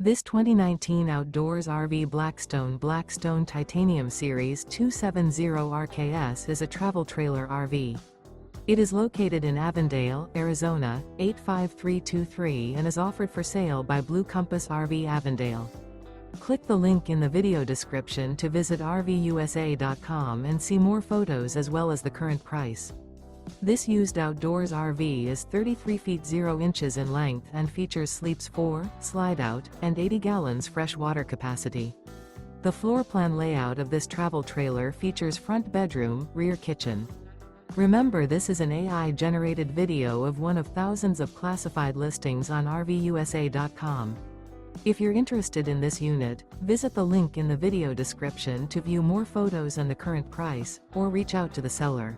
This 2019 Outdoors RV Blackstone Titanium Series 270 RKS is a travel trailer RV. It is located in Avondale, Arizona, 85323 and is offered for sale by Blue Compass RV Avondale. Click the link in the video description to visit RVUSA.com and see more photos as well as the current price. This used outdoors RV is 33 feet 0 inches in length and features sleeps 4, Slideout, and 80 gallons fresh water capacity. The floor plan layout of this travel trailer features front bedroom, rear kitchen. Remember, this is an AI-generated video of one of thousands of classified listings on RVUSA.com. If you're interested in this unit, visit the link in the video description to view more photos and the current price, or reach out to the seller.